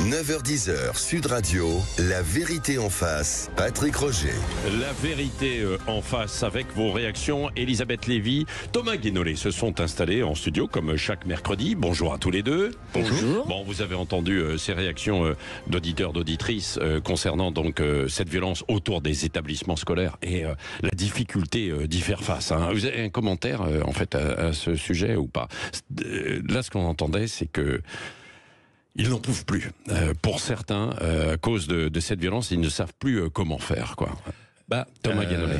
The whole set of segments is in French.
9h-10h, Sud Radio, la vérité en face, Patrick Roger. La vérité en face avec vos réactions. Elisabeth Lévy, Thomas Guénolé se sont installés en studio comme chaque mercredi. Bonjour à tous les deux. Bonjour. Bon, vous avez entendu ces réactions d'auditeurs, d'auditrices concernant donc cette violence autour des établissements scolaires et la difficulté d'y faire face. Hein. Vous avez un commentaire en fait à ce sujet ou pas? Là, ce qu'on entendait, c'est que ils n'en trouvent plus. Pour certains, à cause de cette violence, ils ne savent plus comment faire, quoi. Thomas Guénolé.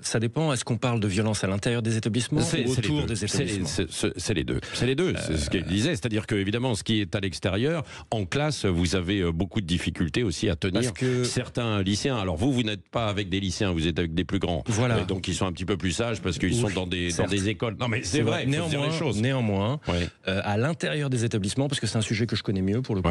Ça dépend. Est-ce qu'on parle de violence à l'intérieur des établissements ou autour des établissements? C'est les deux. C'est les deux. C'est ce qu'il disait. C'est-à-dire que évidemment, ce qui est à l'extérieur, en classe, vous avez beaucoup de difficultés aussi à tenir certains lycéens. Alors vous n'êtes pas avec des lycéens, vous êtes avec des plus grands. Voilà. Donc ils sont un petit peu plus sages parce qu'ils sont dans des écoles. Non mais c'est vrai. Néanmoins, à l'intérieur des établissements, parce que c'est un sujet que je connais mieux pour le coup,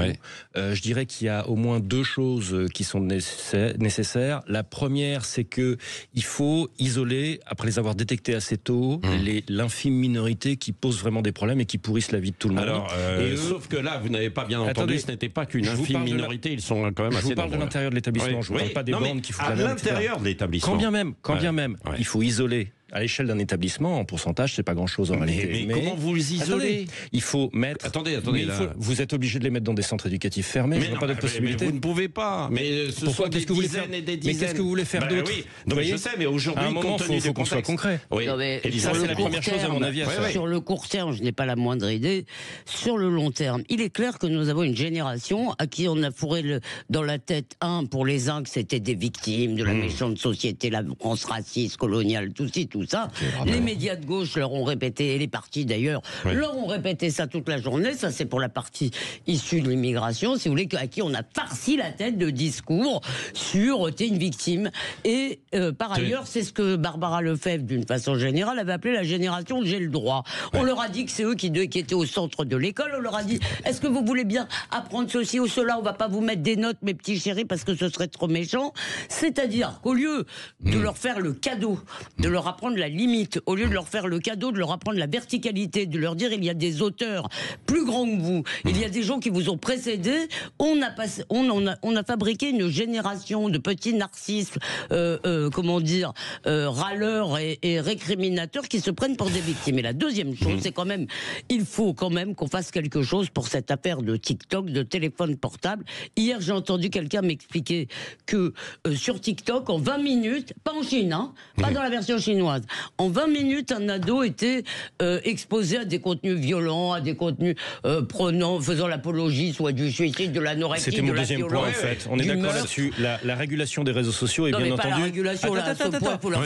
je dirais qu'il y a au moins deux choses qui sont nécessaires. La première, c'est que il faut isoler, après les avoir détectés assez tôt, l'infime minorité qui pose vraiment des problèmes et qui pourrissent la vie de tout le monde. Alors, sauf que là, vous n'avez pas bien entendu, ce n'était pas qu'une infime minorité, ils sont quand même assez nombreux. Je vous parle de l'intérieur de l'établissement, je ne vous parle pas des bandes qui foutent la merde, etc. À l'intérieur de l'établissement. Quand bien même, il faut isoler. À l'échelle d'un établissement, en pourcentage, c'est pas grand-chose en réalité. Mais comment vous les isolez? Il faut mettre. Attendez. Vous êtes obligé de les mettre dans des centres éducatifs fermés. Je vois pas d'autre possibilité. Mais vous ne pouvez pas. Mais ce sont des dizaines et des dizaines. Mais qu'est-ce que vous voulez faire d'autre? Oui, je sais, mais aujourd'hui, compte tenu du qu'on soit concret. Oui. Et ça, c'est la première chose à mon avis. Sur le court terme, je n'ai pas la moindre idée. Sur le long terme, il est clair que nous avons une génération à qui on a fourré dans la tête, pour les uns, que c'était des victimes de la méchante société, la France raciste, coloniale, tout ça. Les médias de gauche leur ont répété, et les partis d'ailleurs, leur ont répété ça toute la journée. Ça, c'est pour la partie issue de l'immigration, si vous voulez, à qui on a farci la tête de discours sur t'es une victime. Et par ailleurs, c'est ce que Barbara Lefebvre, d'une façon générale, avait appelé la génération j'ai le droit. On leur a dit que c'est eux qui étaient au centre de l'école. On leur a dit, est-ce que vous voulez bien apprendre ceci ou cela? On va pas vous mettre des notes, mes petits chéris, parce que ce serait trop méchant. C'est-à-dire qu'au lieu de leur faire le cadeau, de leur apprendre la limite, au lieu de leur faire le cadeau, de leur apprendre la verticalité, de leur dire il y a des auteurs plus grands que vous, il y a des gens qui vous ont précédés, on a fabriqué une génération de petits narcisses, râleurs et récriminateurs qui se prennent pour des victimes. Et la deuxième chose, c'est quand même, il faut quand même qu'on fasse quelque chose pour cette affaire de TikTok, de téléphone portable. Hier, j'ai entendu quelqu'un m'expliquer que sur TikTok, en 20 minutes, pas en Chine, pas dans la version chinoise, en 20 minutes, un ado était exposé à des contenus violents, à des contenus faisant l'apologie soit du suicide, de l'anorexie, de la violence. C'est mon deuxième point, en fait. On est d'accord là-dessus. La régulation des réseaux sociaux est bien entendu. La régulation, là, à ce point, faut leur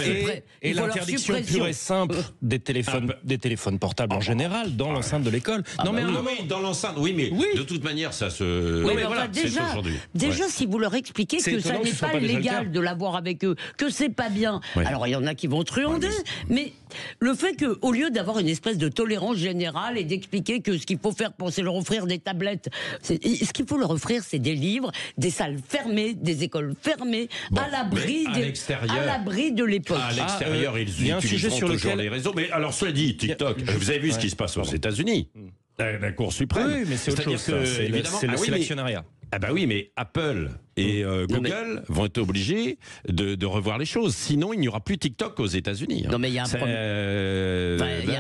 et l'interdiction pure et simple des téléphones portables en général dans l'enceinte de l'école. Dans l'enceinte, mais de toute manière, ça se. Oui, mais voilà, déjà, si vous leur expliquez que ça n'est pas légal de l'avoir avec eux, que c'est pas bien. Alors il y en a qui vont truander, mais le fait qu'au lieu d'avoir une espèce de tolérance générale et d'expliquer que ce qu'il faut faire, c'est leur offrir des tablettes, ce qu'il faut leur offrir, c'est des livres, des salles fermées, des écoles fermées, à l'abri de l'époque. À l'extérieur, ils utiliseront toujours les réseaux. Mais alors, cela dit, TikTok, vous avez vu ce qui se passe aux États-Unis, la Cour suprême. Oui, mais c'est autre chose. C'est l'actionnariat. Ah bah oui, mais Apple et Google vont être obligés de revoir les choses. Sinon, il n'y aura plus TikTok aux États-Unis. Non, mais il y a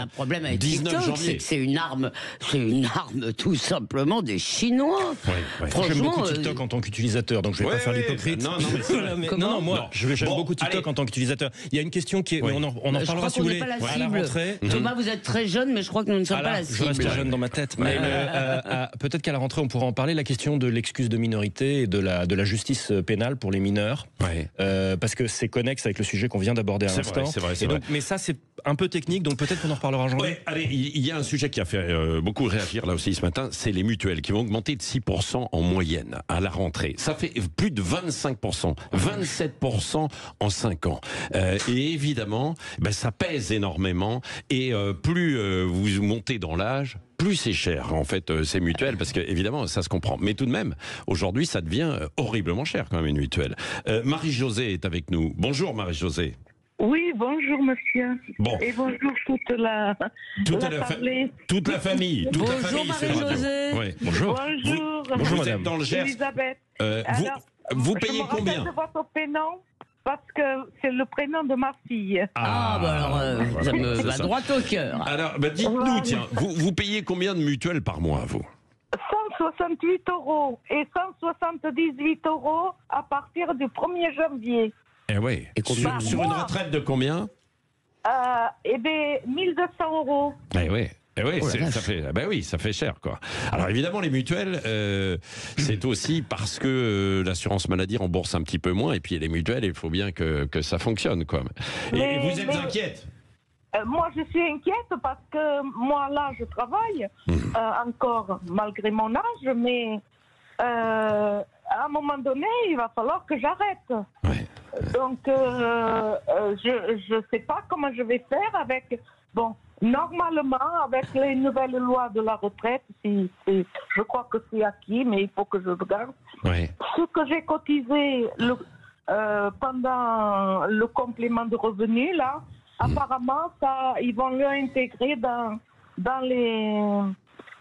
un problème avec TikTok, c'est que c'est une arme tout simplement des Chinois. J'aime beaucoup TikTok en tant qu'utilisateur, donc je vais pas faire l'hypocrite. J'aime beaucoup TikTok en tant qu'utilisateur. Il y a une question qui est, on en parlera si vous voulez. À la rentrée. Thomas, vous êtes très jeune, mais je crois que nous ne sommes pas la cible. Je reste jeune dans ma tête, mais peut-être qu'à la rentrée on pourra en parler. La question de l'excuse de minorité et de la justice pénale pour les mineurs, parce que c'est connexe avec le sujet qu'on vient d'aborder à l'instant. C'est vrai. Mais ça, c'est un peu technique, donc peut-être qu'on en reparlera en janvier. Allez, il y a un sujet qui a fait beaucoup réagir là aussi ce matin, c'est les mutuelles qui vont augmenter de 6% en moyenne à la rentrée. Ça fait plus de 25%, 27% en 5 ans. Et évidemment, ça pèse énormément. Et plus vous montez dans l'âge, plus c'est cher, en fait, ces mutuelles, parce que, évidemment, ça se comprend. Mais tout de même, aujourd'hui, ça devient horriblement cher, quand même, une mutuelle. Marie-Josée est avec nous. Bonjour, Marie-Josée. Oui, bonjour monsieur. Bon. Et bonjour toute la famille. Toute la famille. Toute Bonjour la famille, c'est Marie-Josée. Ouais, bonjour. Bonjour. Bonjour, Vous madame. êtes dans le Gers. Elisabeth. Vous payez je me combien? rappelle de votre prénom parce que c'est le prénom de ma fille. Ah, bah alors, ça me va droit au cœur. Alors, dites-nous, tiens, vous payez combien de mutuelles par mois, vous? 168 € et 178 € à partir du 1er janvier. Eh oui. Sur une retraite de combien? Eh bien, 1200 €. Eh oui. Eh oui, ça fait cher, quoi. Alors évidemment, les mutuelles, c'est aussi parce que l'assurance maladie rembourse un petit peu moins, et puis les mutuelles, il faut bien que ça fonctionne, quoi. Et vous êtes inquiète? Moi, je suis inquiète parce que moi, là, je travaille encore malgré mon âge, mais à un moment donné, il va falloir que j'arrête. Ouais. Donc, je ne sais pas comment je vais faire avec... Bon, normalement, avec les nouvelles lois de la retraite, je crois que c'est acquis, mais il faut que je regarde. Ouais. Ce que j'ai cotisé pendant le complément de revenus, là, apparemment, ils vont l'intégrer dans les...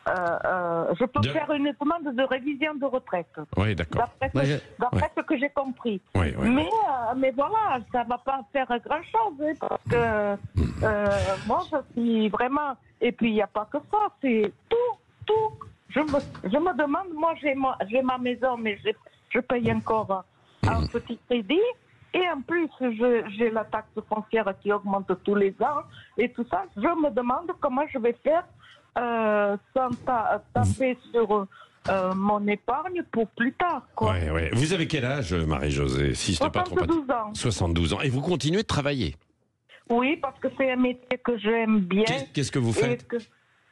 je peux faire une demande de révision de retraite. Oui, d'accord. D'après ce que j'ai compris. Oui. Mais voilà, ça ne va pas faire grand-chose. Parce que moi, je suis vraiment... Et puis, il n'y a pas que ça. C'est tout. Je me demande, moi, j'ai ma maison, mais je paye encore un petit crédit. Et en plus, j'ai la taxe foncière qui augmente tous les ans. Et tout ça, je me demande comment je vais faire sans taper sur mon épargne pour plus tard. Ouais. Vous avez quel âge, Marie-Josée, si je ne pas trop 72 ans. 72 ans. Et vous continuez de travailler? Oui, parce que c'est un métier que j'aime bien. Qu'est-ce que vous faites?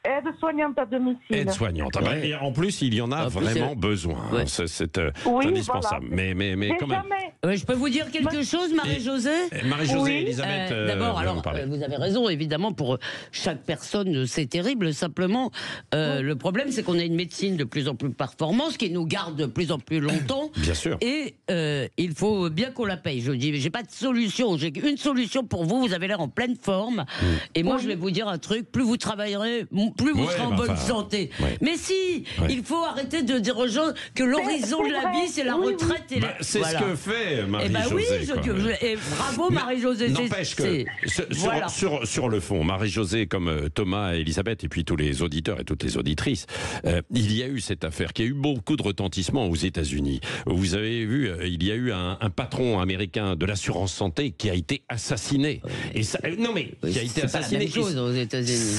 Aide-soignante à domicile. Aide-soignante. Et en plus, il y en a vraiment besoin. Ouais. C'est indispensable. Voilà. Mais quand même. Je peux vous dire quelque chose, Marie-Josée? Marie-Josée, Elisabeth. D'abord, alors, vous avez raison, évidemment, pour chaque personne, c'est terrible. Simplement, le problème, c'est qu'on a une médecine de plus en plus performante, qui nous garde de plus en plus longtemps. Bien sûr. Et il faut bien qu'on la paye. Je dis, j'ai pas de solution. J'ai une solution pour vous. Vous avez l'air en pleine forme. Et moi, je vais vous dire un truc. Plus vous travaillerez, plus vous serez en bonne santé. Ouais. Mais si, il faut arrêter de dire aux gens que l'horizon de la vie, c'est la retraite. C'est ce que fait Marie-Josée. Et bravo Marie-Josée. N'empêche que sur le fond, Marie-Josée, comme Thomas et Elisabeth, et puis tous les auditeurs et toutes les auditrices, il y a eu cette affaire qui a eu beaucoup de retentissement aux États-Unis. Vous avez vu, il y a eu un patron américain de l'assurance santé qui a été assassiné. Et ça, qui a été assassiné. C'est pas la même chose aux États-Unis.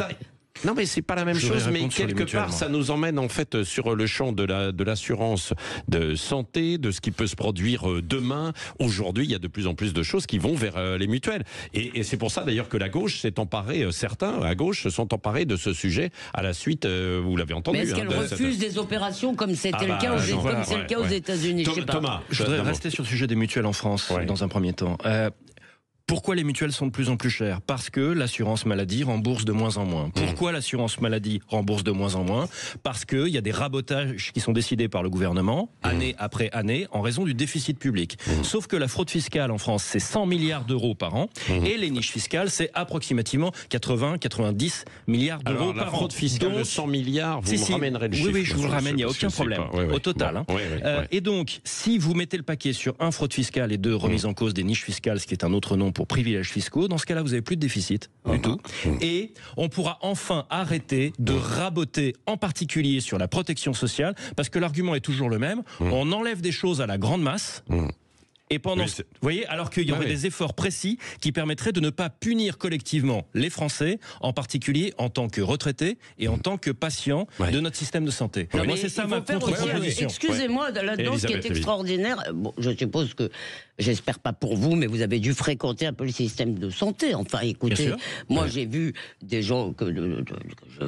Non, mais c'est pas la même chose, mais quelque part, ça nous emmène en fait sur le champ de l'assurance de santé, de ce qui peut se produire demain. Aujourd'hui, il y a de plus en plus de choses qui vont vers les mutuelles. Et c'est pour ça d'ailleurs que la gauche s'est emparée, certains à gauche se sont emparés de ce sujet à la suite, vous l'avez entendu. Mais est-ce qu'elle refuse des opérations comme c'était le cas aux États-Unis? Thomas, je voudrais rester sur le sujet des mutuelles en France dans un premier temps. Pourquoi les mutuelles sont de plus en plus chères? Parce que l'assurance maladie rembourse de moins en moins. Pourquoi l'assurance maladie rembourse de moins en moins? Parce qu'il y a des rabotages qui sont décidés par le gouvernement, année après année, en raison du déficit public. Sauf que la fraude fiscale en France, c'est 100 milliards d'euros par an, et les niches fiscales, c'est approximativement 80-90 milliards d'euros par an. La fraude fiscale de 100 milliards, vous me ramènerez le chiffre. Oui, je vous le ramène, il n'y a aucun problème, au total. Et donc, si vous mettez le paquet sur fraude fiscale et remise en cause des niches fiscales, ce qui est un autre nom pour privilèges fiscaux, dans ce cas-là, vous n'avez plus de déficit du tout. Et on pourra enfin arrêter de raboter, en particulier sur la protection sociale, parce que l'argument est toujours le même. On enlève des choses à la grande masse. Et pendant, vous voyez, alors qu'il y aurait des efforts précis qui permettraient de ne pas punir collectivement les Français, en particulier en tant que retraités et en tant que patients de notre système de santé. Non, moi, c'est ça ma contre-proposition. Excusez-moi, là-dedans, ce qui est extraordinaire, bon, je suppose que, j'espère pas pour vous, mais vous avez dû fréquenter un peu le système de santé. Enfin, écoutez, moi j'ai vu des gens que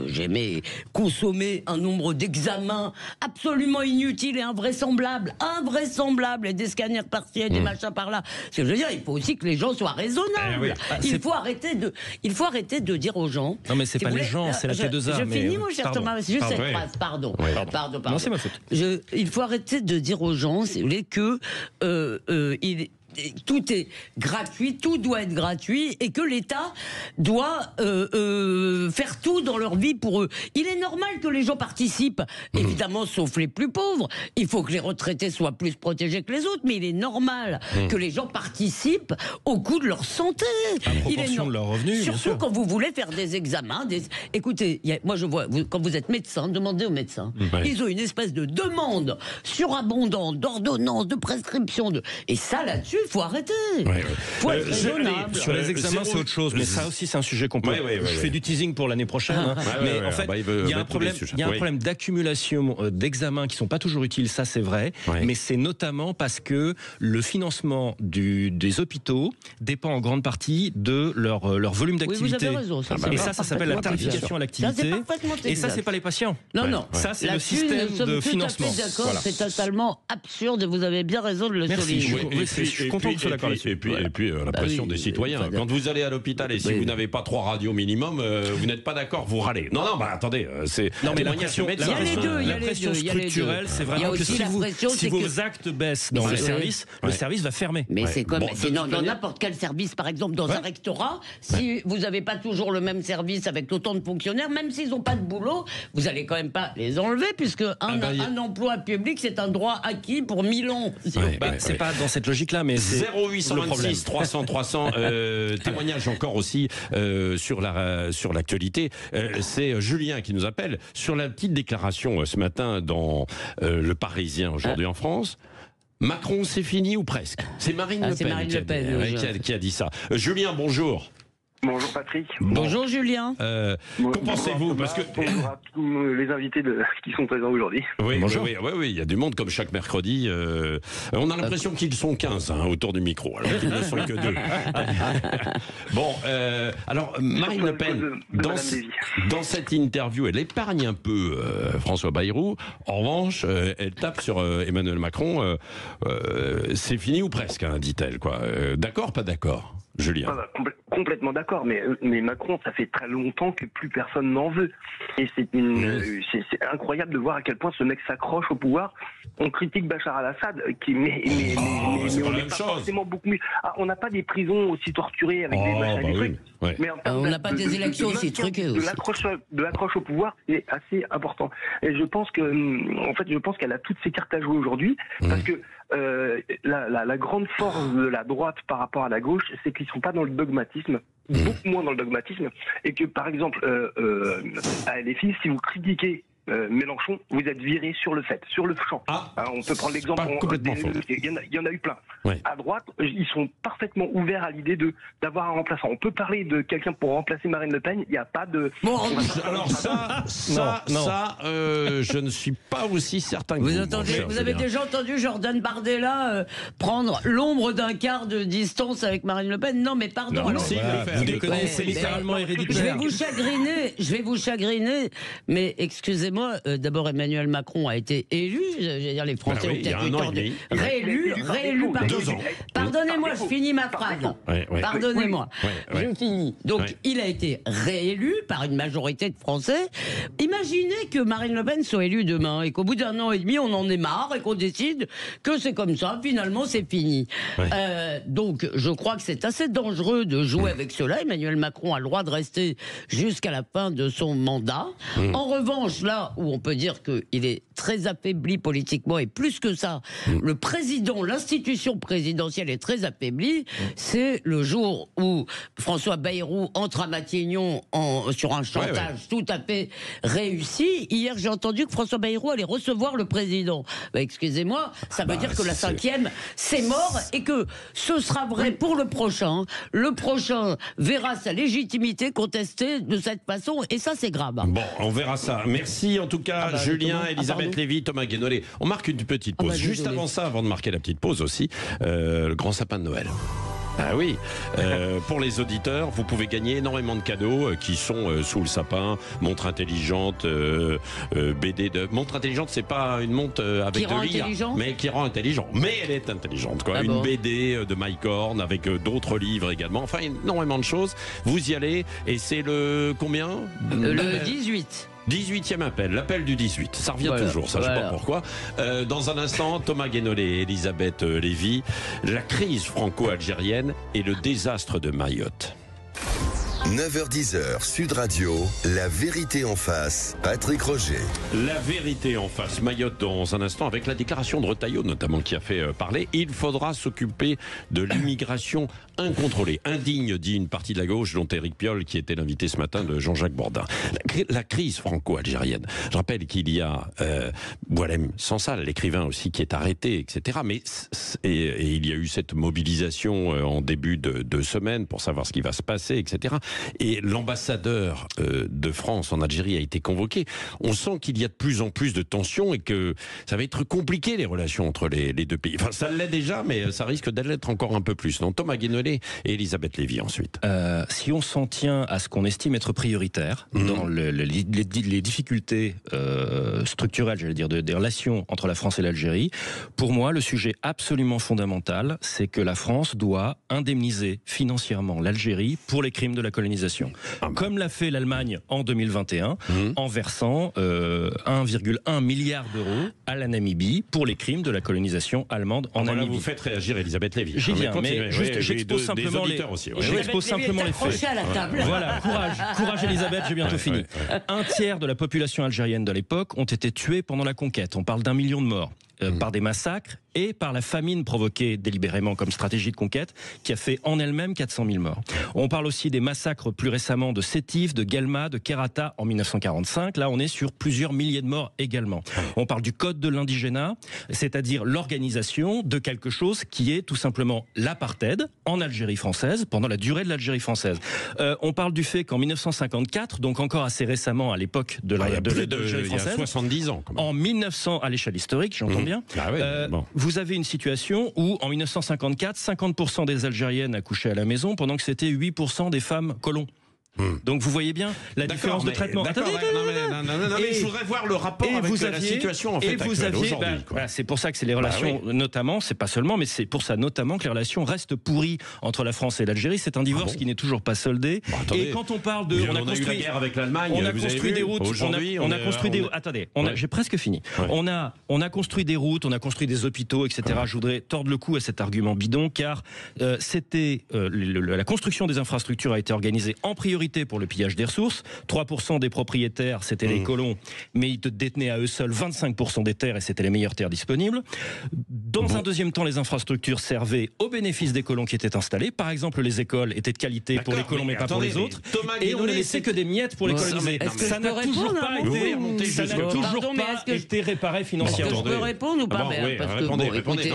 j'aimais consommer un nombre d'examens absolument inutiles et invraisemblables, et des scanners partiels, des machins par là. Ce que je veux dire, il faut aussi que les gens soient raisonnables. Il faut arrêter de dire aux gens. Non, mais c'est pas les gens, c'est la T2A. Je finis, mon cher Thomas, juste cette phrase. Pardon. Non, c'est ma faute. Il faut arrêter de dire aux gens, si vous voulez, que tout est gratuit, tout doit être gratuit, et que l'État doit faire tout dans leur vie pour eux. Il est normal que les gens participent, évidemment, sauf les plus pauvres. Il faut que les retraités soient plus protégés que les autres, mais il est normal que les gens participent au coût de leur santé. Il est de leurs revenus, bien surtout sûr. quand vous voulez faire des examens. Écoutez, moi je vois, quand vous êtes médecin, demandez aux médecins. Ils ont une espèce de demande surabondante d'ordonnances, de prescriptions. Et ça, là-dessus, il faut arrêter. Faut être raisonnable. Sur les examens, c'est autre chose, mais ça aussi, c'est un sujet qu'on peut. Je fais du teasing pour l'année prochaine. Mais en fait, il y a un problème d'accumulation d'examens qui ne sont pas toujours utiles, ça c'est vrai, mais c'est notamment parce que le financement des hôpitaux dépend en grande partie de leur volume d'activité. Oui, vous avez raison. Et ça s'appelle la tarification à l'activité. Et ça, c'est pas les patients. Non. Ça, c'est le système de financement. D'accord, c'est totalement absurde et vous avez bien raison de le souligner. Je suis content que vous soyez d'accord là-dessus. Et puis la pression des citoyens. Quand vous allez à l'hôpital et si vous n'avez pas 3 radios minimum, vous n'êtes pas d'accord, vous râlez. Non, attendez, c'est... Non, mais la pression structurelle, c'est vraiment que si vos actes baissent dans le service va fermer. Mais c'est comme dans n'importe quel service, par exemple dans un rectorat, si vous n'avez pas toujours le même service avec autant de fonctionnaires, même s'ils n'ont pas de boulot, vous n'allez quand même pas les enlever, puisque un emploi public, c'est un droit acquis pour 1000 ans. C'est pas dans cette logique-là, mais c'est 0826 300 300. Témoignage encore aussi sur l'actualité. C'est Julien qui nous appelle sur la petite déclaration ce matin dans Le Parisien aujourd'hui en France. Macron, c'est fini ou presque? C'est Marine Le Pen qui a dit ça. Julien, bonjour. Bonjour Patrick. Bonjour Julien. Qu'en pensez-vous? Parce que bonjour à tous les invités qui sont présents aujourd'hui. Oui, il y a du monde comme chaque mercredi. On a l'impression qu'ils sont 15 autour du micro, alors qu'ils ne sont que 2. Bon, alors Marine Le Pen, dans cette interview, elle épargne un peu François Bayrou. En revanche, elle tape sur Emmanuel Macron. C'est fini ou presque, dit-elle. D'accord, pas d'accord? Julien. Complètement d'accord, mais Macron, ça fait très longtemps que plus personne n'en veut. Et c'est incroyable de voir à quel point ce mec s'accroche au pouvoir. On critique Bachar al-Assad, mais on n'est pas forcément beaucoup mieux. On n'a pas des prisons aussi torturées avec des machins et des trucs. Mais on n'a pas des élections aussi truquées aussi. De l'accroche au pouvoir, c'est assez important. Et je pense qu'elle a toutes ses cartes à jouer aujourd'hui, parce que la grande force de la droite par rapport à la gauche, c'est qu'ils sont pas dans le dogmatisme, beaucoup moins dans le dogmatisme, et que par exemple à LFI, si vous critiquez Mélenchon, vous êtes viré sur le fait, sur le champ. On peut prendre l'exemple. Il y en a eu plein. À droite, ils sont parfaitement ouverts à l'idée d'avoir un remplaçant. On peut parler de quelqu'un pour remplacer Marine Le Pen. Il n'y a pas de. Alors je ne suis pas aussi certain que vous avez déjà entendu Jordan Bardella prendre l'ombre d'un quart de distance avec Marine Le Pen? Non, mais pardon. Vous déconnez, c'est littéralement héréditaire. Je vais vous chagriner, mais excusez-moi. D'abord, Emmanuel Macron a été élu. Je veux dire, les Français ont peut-être réélu par 2 ans. Pardonnez-moi, je finis ma phrase. Pardonnez-moi. Je finis. Donc, il a été réélu par une majorité de Français. Imaginez que Marine Le Pen soit élue demain et qu'au bout d'1 an et demi, on en ait marre et qu'on décide que c'est comme ça. Finalement, c'est fini. Donc, je crois que c'est assez dangereux de jouer avec cela. Emmanuel Macron a le droit de rester jusqu'à la fin de son mandat. En revanche, là où on peut dire qu'il est très affaibli politiquement, et plus que ça, le président, l'institution présidentielle est très affaiblie, c'est le jour où François Bayrou entre à Matignon sur un chantage tout à fait réussi. Hier, j'ai entendu que François Bayrou allait recevoir le président. Excusez-moi, ça veut dire que la 5e, c'est mort, et que ce sera vrai pour le prochain. Le prochain verra sa légitimité contestée de cette façon, et ça, c'est grave. Bon, on verra ça. Merci en tout cas, Julien, Elisabeth Lévy, Thomas Guénolé. On marque une petite pause. Juste avant ça, avant de marquer la petite pause aussi, le grand sapin de Noël. Ah oui, pour les auditeurs, vous pouvez gagner énormément de cadeaux qui sont sous le sapin. Montre intelligente, BD de... Montre intelligente, c'est pas une montre avec de l'IA, mais qui rend intelligent. Mais elle est intelligente, quoi. Une BD de Mike Horn avec d'autres livres également. Enfin, énormément de choses. Vous y allez et c'est le combien? Le 18. 18e appel, l'appel du 18. Ça revient toujours, ça, je ne sais pas pourquoi. Dans un instant, Thomas Guénolé et Elisabeth Lévy, la crise franco-algérienne et le désastre de Mayotte. 9h-10h, Sud Radio, la vérité en face, Patrick Roger. La vérité en face, Mayotte dans un instant, avec la déclaration de Retailleau notamment qui a fait parler. Il faudra s'occuper de l'immigration incontrôlée, indigne, dit une partie de la gauche, dont Éric Piolle, qui était l'invité ce matin de Jean-Jacques Bourdin. La crise franco-algérienne. Je rappelle qu'il y a Boualem Sansal, l'écrivain aussi, qui est arrêté, etc. Mais et il y a eu cette mobilisation en début de semaine pour savoir ce qui va se passer, etc. Et l'ambassadeur de France en Algérie a été convoqué. On sent qu'il y a de plus en plus de tensions et que ça va être compliqué, les relations entre les deux pays. Enfin, ça l'est déjà, mais ça risque d'être encore un peu plus. Donc, Thomas Guénolé et Elisabeth Lévy ensuite. Si on s'en tient à ce qu'on estime être prioritaire dans les difficultés structurelles, j'allais dire, des relations entre la France et l'Algérie, pour moi, le sujet absolument fondamental, c'est que la France doit indemniser financièrement l'Algérie pour les crimes de la colonisation. Comme l'a fait l'Allemagne en 2021, en versant 1,1 milliard d'euros à la Namibie pour les crimes de la colonisation allemande en Namibie. Vous faites réagir Elisabeth Lévy. J'y viens, mais juste j'expose simplement les faits. À la table. Voilà, courage Elisabeth, j'ai bientôt fini. Un tiers de la population algérienne de l'époque ont été tués pendant la conquête. On parle d'1 million de morts. Par des massacres et par la famine provoquée délibérément comme stratégie de conquête qui a fait en elle-même 400 000 morts. On parle aussi des massacres plus récemment de Sétif, de Guelma, de Kerata en 1945. Là, on est sur plusieurs milliers de morts également. On parle du code de l'indigénat, c'est-à-dire l'organisation de quelque chose qui est tout simplement l'apartheid en Algérie française pendant la durée de l'Algérie française. On parle du fait qu'en 1954, donc encore assez récemment à l'époque de l'Algérie française, il y a 70 ans. En 1900, à l'échelle historique, j'entends bien. Vous avez une situation où, en 1954, 50% des Algériennes accouchaient à la maison, pendant que c'était 8% des femmes colons. Donc vous voyez bien la différence de traitement. Mais je voudrais voir le rapport avec la situation en fait actuelle aujourd'hui. C'est pour ça que c'est les relations, notamment, c'est pas seulement, mais c'est pour ça notamment que les relations restent pourries entre la France et l'Algérie. C'est un divorce qui n'est toujours pas soldé. Et quand on parle de, on a construit la guerre avec l'Allemagne. On a construit des routes. On a construit des. Attendez, j'ai presque fini. On a construit des routes, on a construit des hôpitaux, etc. Je voudrais tordre le cou à cet argument bidon, car c'était la construction des infrastructures a été organisée en priorité pour le pillage des ressources. 3% des propriétaires, c'était les colons, mais ils détenaient à eux seuls 25% des terres et c'était les meilleures terres disponibles. Dans un deuxième temps, les infrastructures servaient au bénéfice des colons qui étaient installés. Par exemple, les écoles étaient de qualité pour les colons, mais pas pour les autres. Et on ne laissait que des miettes pour les coloniser. Ça n'a toujours pas été réparé financièrement. Est-ce que je peux répondre ou pas? Répondez.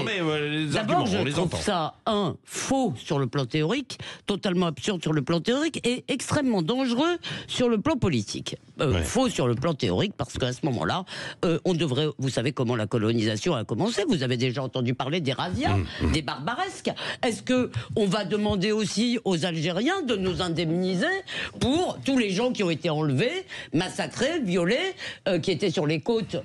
D'abord, je trouve ça, faux sur le plan théorique, totalement absurde sur le plan théorique et extrêmement dangereux sur le plan politique. Faux sur le plan théorique, parce qu'à ce moment-là, on devrait... Vous savez comment la colonisation a commencé? Vous avez déjà entendu parler des razzias, des barbaresques. Est-ce que on va demander aussi aux Algériens de nous indemniser pour tous les gens qui ont été enlevés, massacrés, violés, qui étaient sur les côtes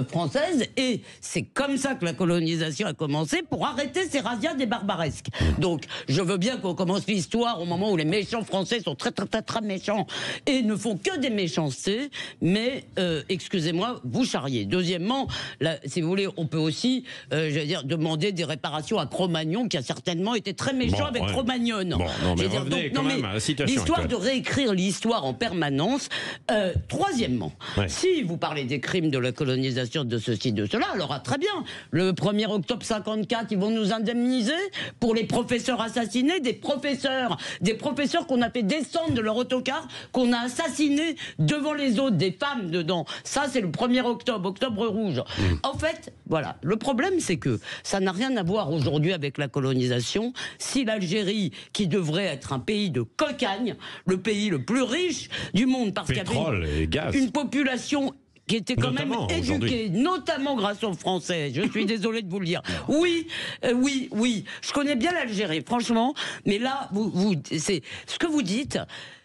françaises? Et c'est comme ça que la colonisation a commencé, pour arrêter ces razzias des barbaresques. Donc, je veux bien qu'on commence l'histoire au moment où les méchants français sont très méchants et ne font que des méchancetés, mais excusez-moi, vous charriez. Deuxièmement, là, si vous voulez, on peut aussi, demander des réparations à Cro-Magnon, qui a certainement été très méchant avec Cro-Magnon. L'histoire de réécrire l'histoire en permanence. Troisièmement, si vous parlez des crimes de la colonisation, de ceci, de cela, alors très bien. Le 1er octobre 54, ils vont nous indemniser pour les professeurs assassinés, des professeurs qu'on a fait descendre de leur autocar, qu'on a assassiné devant les autres, des femmes dedans. Ça, c'est le 1er octobre, octobre rouge. En fait, voilà. Le problème, c'est que ça n'a rien à voir aujourd'hui avec la colonisation. Si l'Algérie, qui devrait être un pays de cocagne, le pays le plus riche du monde, parce qu'il y avait une population qui était quand même éduquée, notamment grâce aux Français. Je suis désolé de vous le dire. Oui. Je connais bien l'Algérie, franchement. Mais là, c'est ce que vous dites.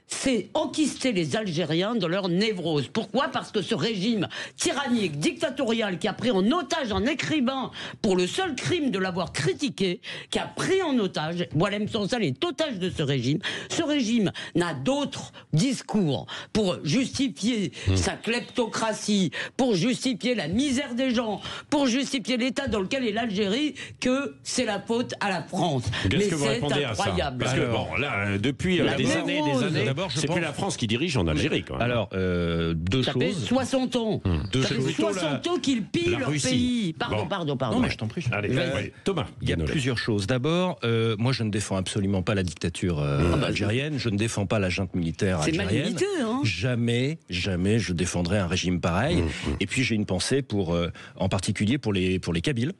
c'est enquister les Algériens dans leur névrose. Pourquoi? Parce que ce régime tyrannique, dictatorial, qui a pris en otage un écrivain pour le seul crime de l'avoir critiqué, qui a pris en otage, Boualem Sansal est otage de ce régime n'a d'autre discours pour justifier sa kleptocratie, pour justifier la misère des gens, pour justifier l'état dans lequel est l'Algérie, que c'est la faute à la France. Qu'est-ce que vous répondez à ça? Parce que bon, là, depuis des années, c'est plus la France qui dirige en Algérie, quand même. Alors, deux ça fait choses. 60 ans. Ça fait 60 ans qu'ils pillent leur pays. Pardon. Non, mais je t'en prie. Allez, Thomas. Il y a plusieurs choses. D'abord, moi, je ne défends absolument pas la dictature algérienne. Je ne défends pas la junte militaire algérienne. C'est mal limité, hein. Jamais je défendrai un régime pareil. Et puis, j'ai une pensée en particulier pour les Kabyles.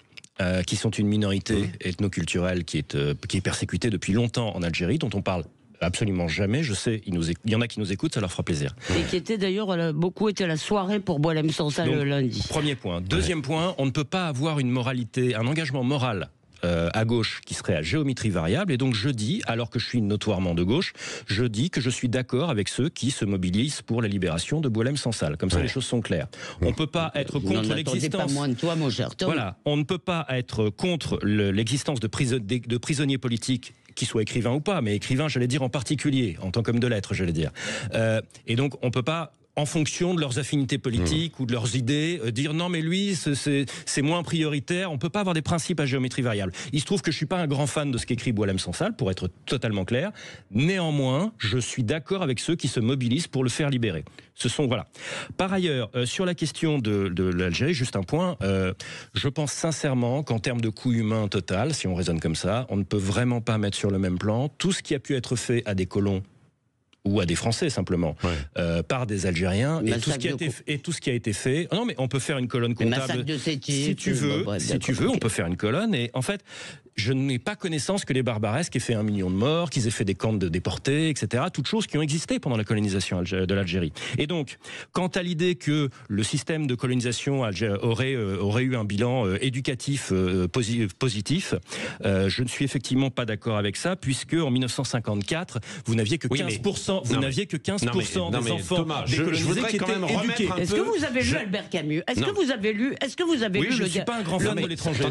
Qui sont une minorité ethnoculturelle qui est persécutée depuis longtemps en Algérie, dont on parle absolument jamais. Je sais, il y en a qui nous écoutent, ça leur fera plaisir. Et qui était d'ailleurs, beaucoup été à la soirée pour Boualem Sansal le lundi. Premier point. Deuxième point, on ne peut pas avoir une moralité, un engagement moral à gauche qui serait à géométrie variable, et donc je dis, alors que je suis notoirement de gauche, je dis que je suis d'accord avec ceux qui se mobilisent pour la libération de Boualem Sansal. Comme ça, les choses sont claires. On ne peut pas être contre l'existence. Pas moins de toi, mon cher Tom. Voilà, on ne peut pas être contre l'existence de prisonniers politiques, qu'ils soient écrivains ou pas, mais écrivains, j'allais dire en particulier, en tant qu'homme de lettres, j'allais dire. Et donc, on ne peut pas, en fonction de leurs affinités politiques ou de leurs idées, dire non mais lui c'est moins prioritaire. On peut pas avoir des principes à géométrie variable. Il se trouve que je suis pas un grand fan de ce qu'écrit Boualem Sansal, pour être totalement clair. Néanmoins, je suis d'accord avec ceux qui se mobilisent pour le faire libérer. Voilà. Par ailleurs, sur la question de l'Algérie, juste un point. Je pense sincèrement qu'en termes de coût humain total, si on raisonne comme ça, on ne peut vraiment pas mettre sur le même plan tout ce qui a pu être fait à des colons ou à des Français simplement, par des Algériens, et tout ce qui a été fait. Non, mais on peut faire une colonne comptable si tu veux. On peut faire une colonne. Et en fait, je n'ai pas connaissance que les barbaresques aient fait 1 million de morts, qu'ils aient fait des camps de déportés, etc. Toutes choses qui ont existé pendant la colonisation de l'Algérie. Et donc, quant à l'idée que le système de colonisation aurait eu un bilan éducatif positif, je ne suis effectivement pas d'accord avec ça, puisque en 1954, vous n'aviez que 15%. Vous n'aviez que 15% des enfants décolonisés qui étaient éduqués. Est-ce que vous avez lu Albert Camus? Est-ce que vous avez lu je ne suis pas un grand fan de l'étranger.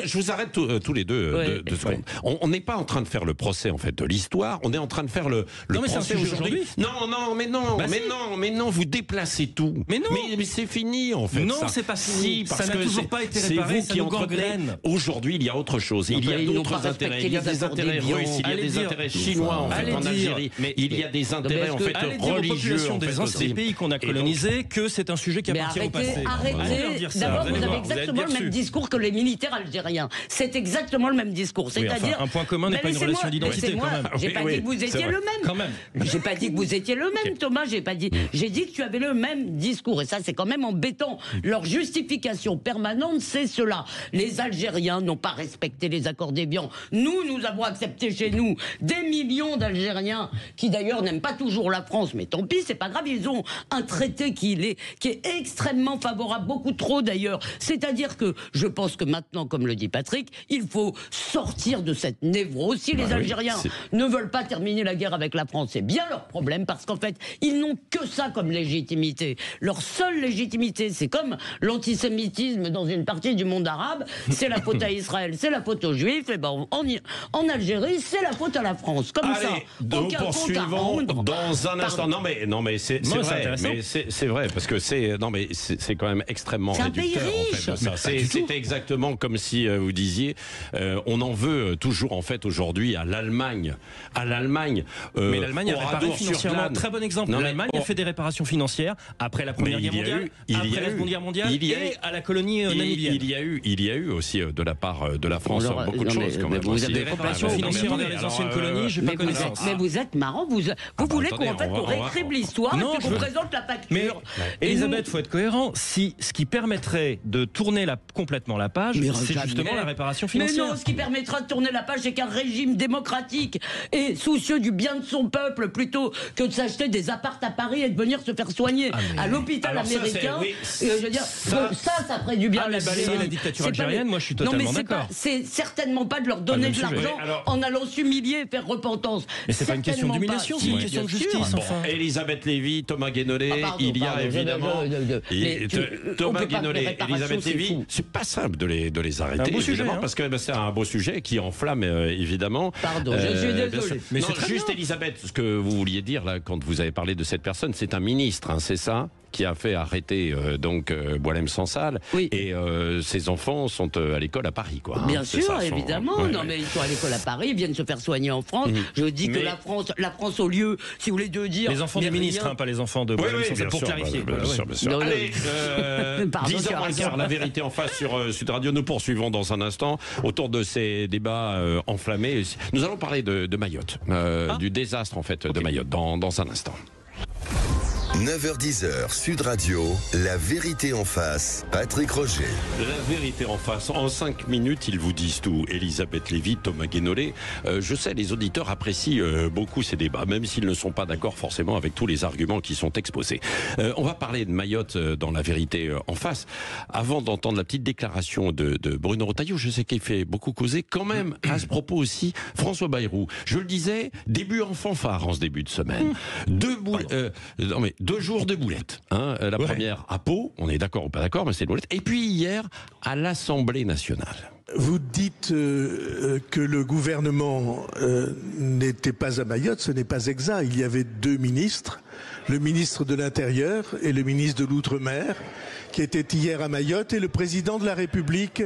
Je vous arrête tous les deux 2 secondes. On n'est pas en train de faire le procès en fait de l'histoire. On est en train de faire le procès aujourd'hui. Mais non, vous déplacez tout. Mais c'est fini en fait. Non, c'est pas fini. Ça n'a toujours pas été réparé. C'est vous qui entretenez. Aujourd'hui, il y a autre chose. Il y a d'autres intérêts. Il y a des intérêts russes. Il y a des intérêts chinois en fait en Algérie. Il y a des intérêts en fait religieux des anciens pays qu'on a colonisés, que c'est un sujet qui appartient au passé. Arrêtez. D'abord, vous avez exactement le même discours que les militaires algériens. C'est exactement le même discours. C'est-à-dire, un point commun n'est pas une relation d'identité. J'ai pas dit que vous étiez le même. J'ai pas dit que vous étiez le même, Thomas. J'ai pas dit. J'ai dit que tu avais le même discours. Et ça, c'est quand même embêtant. Leur justification permanente, c'est cela. Les Algériens n'ont pas respecté les accords d'Évian. Nous avons accepté chez nous des millions d'Algériens qui d'ailleurs n'aiment pas toujours la France, mais tant pis, c'est pas grave, ils ont un traité qui est extrêmement favorable, beaucoup trop d'ailleurs. C'est-à-dire que je pense que maintenant, comme le dit Patrick, il faut sortir de cette névrose. Si les Algériens ne veulent pas terminer la guerre avec la France, c'est bien leur problème, parce qu'en fait, ils n'ont que ça comme légitimité. Leur seule légitimité, c'est comme l'antisémitisme dans une partie du monde arabe, c'est la faute à Israël, c'est la faute aux Juifs, et ben en Algérie, c'est la faute à la France, comme ça. Nous poursuivons dans un instant. Non mais c'est vrai, c'est vrai parce que c'est quand même extrêmement réducteur. En fait, c'était exactement comme si vous disiez on en veut toujours en fait aujourd'hui à l'Allemagne. Mais l'Allemagne a réparé financièrement. Très bon exemple. L'Allemagne a fait des réparations financières après la Première Guerre mondiale, après la Seconde Guerre mondiale et à la colonie namibienne. Il y a eu aussi de la part de la France beaucoup de choses quand même. Vous avez des réparations financières envers les anciennes colonies, j'ai pas connaissance. Mais vous êtes marrant, vous voulez qu'on réécrive l'histoire et qu'on présente la facture. Mais Elisabeth, il faut être cohérent. Si ce qui permettrait de tourner complètement la page, c'est justement la réparation financière. chose qui permettra de tourner la page, c'est qu'un régime démocratique et soucieux du bien de son peuple, plutôt que de s'acheter des apparts à Paris et de venir se faire soigner à l'hôpital américain. Je veux dire, ça ferait du bien à la dictature algérienne, moi je suis totalement d'accord. C'est certainement pas de leur donner de l'argent en allant s'humilier et faire repentance. Mais c'est pas une question d'humiliation, c'est une question de justice. Enfin. Elisabeth Lévy, Thomas Guénolé, il y a évidemment Thomas Guénolé, Elisabeth Lévy, c'est pas simple de les arrêter, évidemment, parce que c'est un beau sujet qui enflamme évidemment. Pardon, je suis désolé. Mais c'est juste Elisabeth, ce que vous vouliez dire là quand vous avez parlé de cette personne, c'est un ministre, hein, c'est ça, qui a fait arrêter Boualem Sansal, et ses enfants sont à l'école à Paris, quoi. Bien sûr, évidemment. Non, mais ils sont à l'école à Paris, ils viennent se faire soigner en France. Je dis que la France, au lieu, si vous voulez, de dire les enfants du ministre, hein, pas les enfants de Boualem Sansal, pour clarifier. Bien sûr. Allez, 10h moins le quart, la vérité en face sur Sud Radio. Nous poursuivons dans un instant autour de ces débats enflammés. Nous allons parler de Mayotte, du désastre en fait de Mayotte dans un instant. 9h-10h, Sud Radio, la vérité en face, Patrick Roger. La vérité en face, en 5 minutes, ils vous disent tout. Elisabeth Lévy, Thomas Guénolé. Je sais, les auditeurs apprécient beaucoup ces débats, même s'ils ne sont pas d'accord forcément avec tous les arguments qui sont exposés. On va parler de Mayotte dans la vérité en face. Avant d'entendre la petite déclaration de Bruno Retailleau, je sais qu'il fait beaucoup causer, quand même, à ce propos aussi, François Bayrou. Je le disais, début en fanfare en ce début de semaine. 2 jours de boulettes. Hein. La première à Pau, on est d'accord ou pas d'accord, mais c'est une boulette. Et puis hier, à l'Assemblée nationale. Vous dites que le gouvernement n'était pas à Mayotte, ce n'est pas exact. Il y avait 2 ministres, le ministre de l'Intérieur et le ministre de l'Outre-mer, qui étaient hier à Mayotte, et le président de la République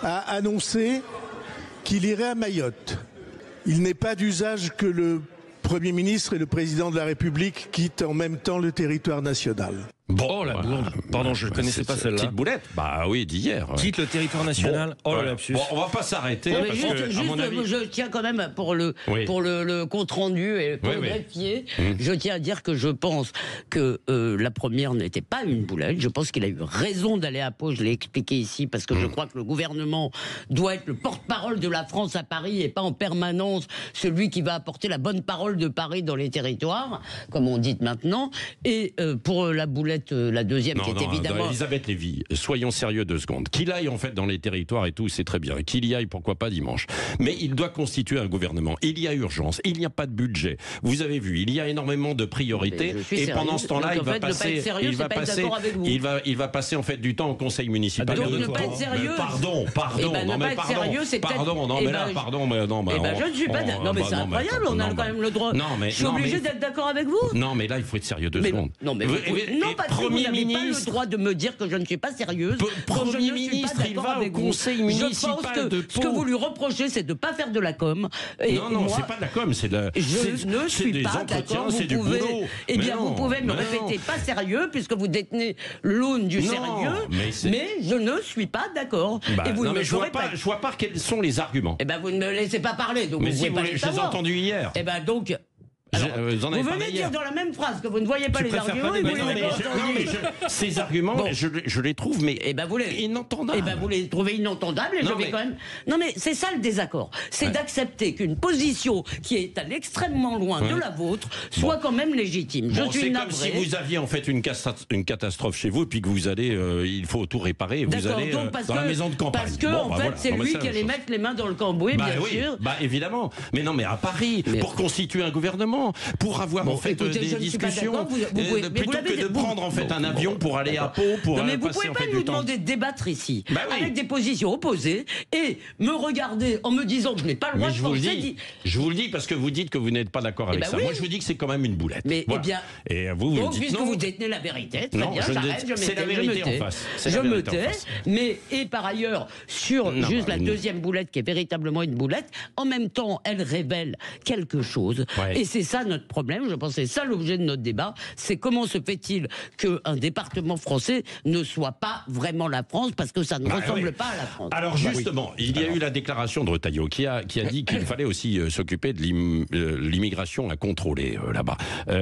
a annoncé qu'il irait à Mayotte. Il n'est pas d'usage que le Premier ministre et le président de la République quittent en même temps le territoire national. Bon, la bourde. Pardon, je ne connaissais pas celle-là. Petite boulette. Bah oui, d'hier. Quitte le territoire national. Bon, le lapsus. Bon, on va pas s'arrêter. Parce que, à mon avis, je tiens quand même pour le compte rendu et pour le greffier, je tiens à dire que je pense que la première n'était pas une boulette. Je pense qu'il a eu raison d'aller à Pau. Je l'ai expliqué ici parce que je crois que le gouvernement doit être le porte-parole de la France à Paris et pas en permanence celui qui va apporter la bonne parole de Paris dans les territoires, comme on dit maintenant. Et pour la boulette, la deuxième, qui est évidemment... Elisabeth Lévy, soyons sérieux 2 secondes. Qu'il aille en fait dans les territoires et tout, c'est très bien. Qu'il y aille, pourquoi pas dimanche. Mais il doit constituer un gouvernement. Il y a urgence. Il n'y a pas de budget. Vous avez vu, il y a énormément de priorités. Et pendant ce temps-là, il va passer en fait du temps au conseil municipal. Donc ne pas être sérieux. Pardon. Ne pas être sérieux, c'est peut-être... Je ne suis pas... Non mais c'est incroyable, on a quand même le droit. Je suis obligé d'être d'accord avec vous. Non mais là, il faut être sérieux 2 secondes. Non mais vous n'avez pas le droit de me dire que je ne suis pas sérieuse. Premier ministre, il va au conseil municipal de Pau. Ce que vous lui reprochez, c'est de ne pas faire de la com. Non, c'est pas de la com, c'est de... Je ne suis pas d'accord. C'est du boulot. Eh bien, vous pouvez me répéter pas sérieux, puisque vous détenez l'aune du sérieux, mais je ne suis pas d'accord. Et vous ne me jouerez pas. Je vois pas quels sont les arguments. Eh bien, vous ne me laissez pas parler, donc mais vous si pouvez pas les savoir. Je les ai entendus hier. Eh bien, donc... Alors, vous venez dire dans la même phrase que vous ne voyez pas les arguments et vous les avez entendus. Ces arguments, je les trouve inentendables. Eh ben vous les trouvez inentendables et je vais quand même... Non mais c'est ça le désaccord. C'est d'accepter qu'une position qui est à l'extrêmement loin de la vôtre soit quand même légitime. Je suis navré. C'est comme si vous aviez en fait une catastrophe chez vous et puis que vous allez, il faut tout réparer et vous allez dans la maison de campagne. Parce que en fait c'est lui qui allait mettre les mains dans le cambouis, bien sûr. Bah évidemment. Mais non mais à Paris, pour constituer un gouvernement, pour avoir en fait des discussions, plutôt que de prendre en fait un avion pour aller à Pau, pour passer en fait du temps. Mais vous pouvez pas nous demander de débattre ici avec des positions opposées et me regarder en me disant que je n'ai pas le droit de penser. Je vous le dis parce que vous dites que vous n'êtes pas d'accord avec ça. Moi je vous dis que c'est quand même une boulette. Mais eh bien, et vous donc dites puisque non. vous détenez la vérité, très bien, j'arrête, c'est la vérité en face. Je me tais, mais et par ailleurs sur juste la deuxième boulette qui est véritablement une boulette, en même temps elle révèle quelque chose et c'est ça notre problème. Je pense que c'est ça l'objet de notre débat, c'est comment se fait-il qu'un département français ne soit pas vraiment la France, parce que ça ne ressemble pas à la France. Alors justement, il y a eu la déclaration de Retailleau qui a dit qu'il fallait aussi s'occuper de l'immigration à contrôler là-bas.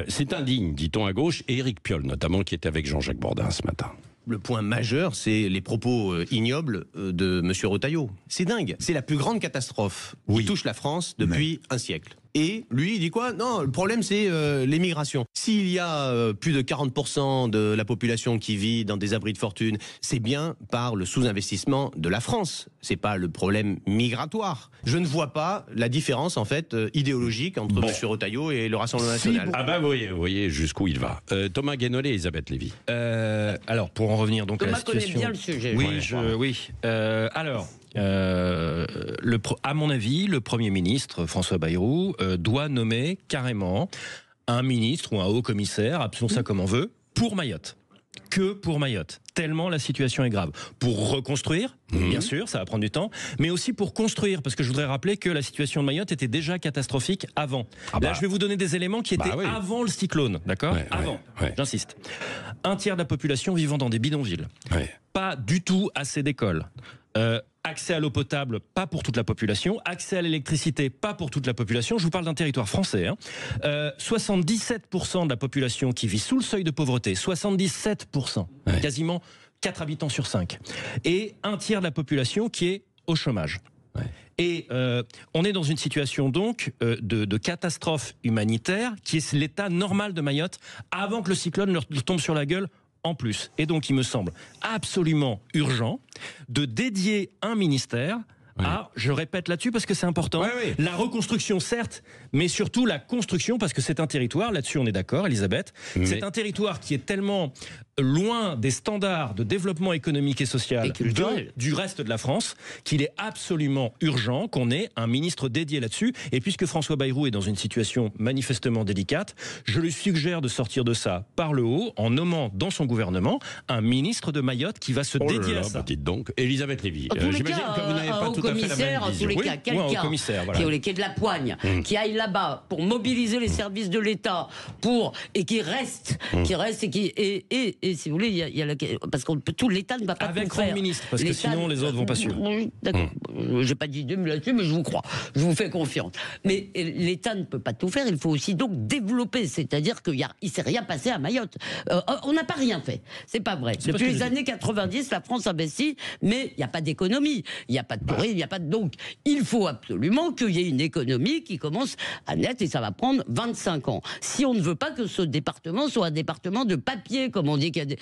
C'est indigne, dit-on à gauche, et Éric Piolle notamment, qui était avec Jean-Jacques Bourdin ce matin. le point majeur, c'est les propos ignobles de M. Retailleau. C'est dingue. C'est la plus grande catastrophe qui touche la France depuis un siècle. Et lui, il dit quoi? Non, le problème, c'est l'émigration. S'il y a plus de 40% de la population qui vit dans des abris de fortune, c'est bien par le sous-investissement de la France. C'est pas le problème migratoire. Je ne vois pas la différence, en fait, idéologique entre M. Retailleau et le Rassemblement national. Ah ben, vous voyez jusqu'où il va. Thomas Guénolé et Elisabeth Lévy. Alors, pour en revenir donc Thomas à la situation... connaît bien le sujet. Oui. À mon avis, le Premier ministre, François Bayrou, doit nommer carrément un ministre ou un haut commissaire, appelons ça comme on veut, pour Mayotte. Que pour Mayotte. Tellement la situation est grave. Pour reconstruire, bien sûr, ça va prendre du temps, mais aussi pour construire, parce que je voudrais rappeler que la situation de Mayotte était déjà catastrophique avant. Là, je vais vous donner des éléments qui étaient avant le cyclone, d'accord ? Avant, j'insiste. Un tiers de la population vivant dans des bidonvilles. Pas du tout assez d'écoles. Accès à l'eau potable, pas pour toute la population. Accès à l'électricité, pas pour toute la population. Je vous parle d'un territoire français. 77% de la population qui vit sous le seuil de pauvreté. 77%. Quasiment 4 habitants sur 5. Et un tiers de la population qui est au chômage. Et on est dans une situation donc de catastrophe humanitaire qui est l'état normal de Mayotte avant que le cyclone leur tombe sur la gueule en plus. Et donc il me semble absolument urgent de dédier un ministère à, je répète là-dessus parce que c'est important, la reconstruction certes, mais surtout la construction, parce que c'est un territoire, là-dessus on est d'accord Elisabeth, c'est un territoire qui est tellement loin des standards de développement économique et social du reste de la France, qu'il est absolument urgent qu'on ait un ministre dédié là-dessus. Et puisque François Bayrou est dans une situation manifestement délicate, je lui suggère de sortir de ça par le haut, en nommant dans son gouvernement un ministre de Mayotte qui va se dédier à ça. Dites donc, Elisabeth Lévy. J'imagine que vous n'avez pas tout à fait la même vision. En tous les cas, quelqu'un qui est de la poigne, qui aille là-bas pour mobiliser les services de l'État, et qui reste, et si vous voulez, il y a parce que tout l'État ne va pas tout faire. Avec grand ministre, parce que sinon les autres vont pas suivre. D'accord. J'ai pas dit deux là-dessus, mais je vous crois. Je vous fais confiance. Mais l'État ne peut pas tout faire. Il faut aussi donc développer. C'est-à-dire qu'il ne s'est rien passé à Mayotte. On n'a pas rien fait. C'est pas vrai. Depuis les années 90, la France investit, mais il n'y a pas d'économie. Il n'y a pas de tourisme, il n'y a pas de... Donc, il faut absolument qu'il y ait une économie qui commence à naître, et ça va prendre 25 ans. Si on ne veut pas que ce département soit un département de papier, comme on dit qu'il y a des...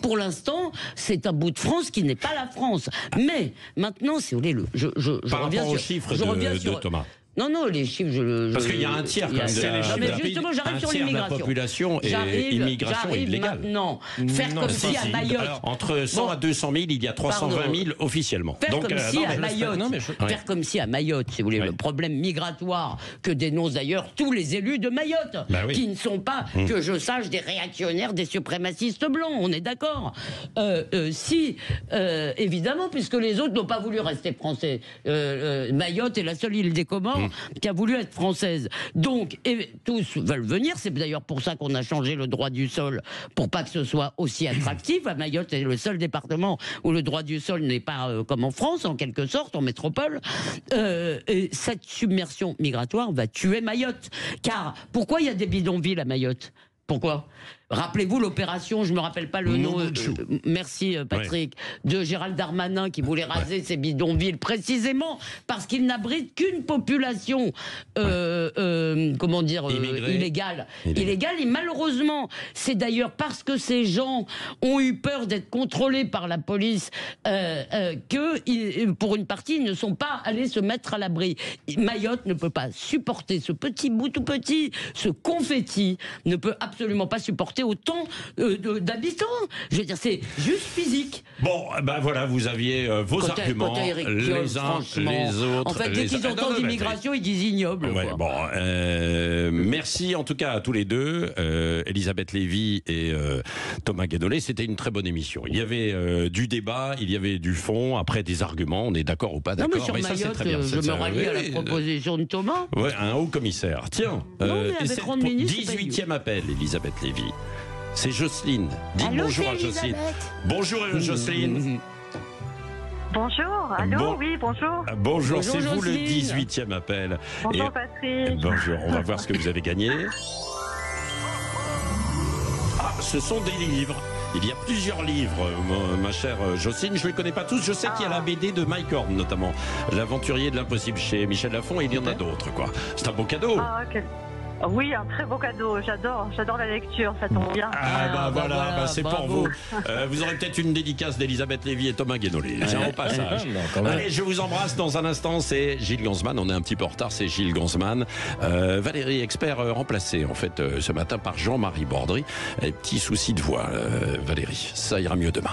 Pour l'instant, c'est un bout de France qui n'est pas la France. Mais maintenant, si vous voulez, je reviens aux chiffres de Thomas. Non, les chiffres, parce qu'il y a un tiers comme ça. Justement, j'arrive sur l'immigration. La population est immigration illégale. Maintenant, faire comme si à Mayotte... Alors, entre 100 à 200 000, il y a 320 000 officiellement. Faire comme si à Mayotte, si vous voulez, le problème migratoire que dénoncent d'ailleurs tous les élus de Mayotte, qui ne sont pas, que je sache, des réactionnaires, des suprémacistes blancs, on est d'accord. Évidemment, puisque les autres n'ont pas voulu rester français. Mayotte est la seule île des Comores qui a voulu être française. Donc, tous veulent venir. C'est d'ailleurs pour ça qu'on a changé le droit du sol, pour pas que ce soit aussi attractif. À Mayotte, c'est le seul département où le droit du sol n'est pas comme en France, en quelque sorte, en métropole. Et cette submersion migratoire va tuer Mayotte. Car, pourquoi il y a des bidonvilles à Mayotte ? Pourquoi ? Rappelez-vous l'opération, je ne me rappelle pas le nom, merci Patrick, de Gérald Darmanin qui voulait raser ces bidonvilles précisément parce qu'ils n'abritent qu'une population illégale. Et malheureusement, c'est d'ailleurs parce que ces gens ont eu peur d'être contrôlés par la police que, pour une partie, ils ne sont pas allés se mettre à l'abri. Mayotte ne peut pas supporter ce petit bout tout petit, ce confetti, ne peut absolument pas supporter autant d'habitants. Je veux dire, c'est juste physique. Bon, ben voilà, vous aviez vos arguments, les uns, les autres. En fait, dès qu'ils entendent immigration, ils disent ignoble. Merci en tout cas à tous les deux, Elisabeth Lévy et Thomas Guénolé. C'était une très bonne émission. Il y avait du débat, il y avait du fond, après des arguments, on est d'accord ou pas d'accord. Non, mais sur Mayotte, ça, c'est très bien. Je me rallie à la proposition de Thomas. Ouais, un haut commissaire. Tiens, avec 30 minutes, 18e appel, Elisabeth Lévy. C'est Jocelyne. Dites bonjour à Jocelyne. Bonjour Jocelyne. Bonjour, allô, oui, bonjour. Bonjour, c'est vous le 18e appel. Bonjour Patrick. Bonjour, on va voir ce que vous avez gagné. Ah, ce sont des livres. Il y a plusieurs livres, ma chère Jocelyne. Je ne les connais pas tous. Je sais qu'il y a la BD de Mike Horn, notamment. L'aventurier de l'impossible chez Michel Lafon. Et il y en a d'autres, quoi. C'est un beau cadeau. Oui, un très beau cadeau. J'adore la lecture. Ça tombe bien. Voilà, c'est pour vous. Vous aurez peut-être une dédicace d'Elisabeth Lévy et Thomas Guénolé. Au passage. Allez, je vous embrasse. Dans un instant, c'est Gilles Gansman. On est un petit peu en retard. C'est Gilles Gansman. Valérie, expert remplacé en fait ce matin par Jean-Marie Bordry. Petit souci de voix, Valérie. Ça ira mieux demain.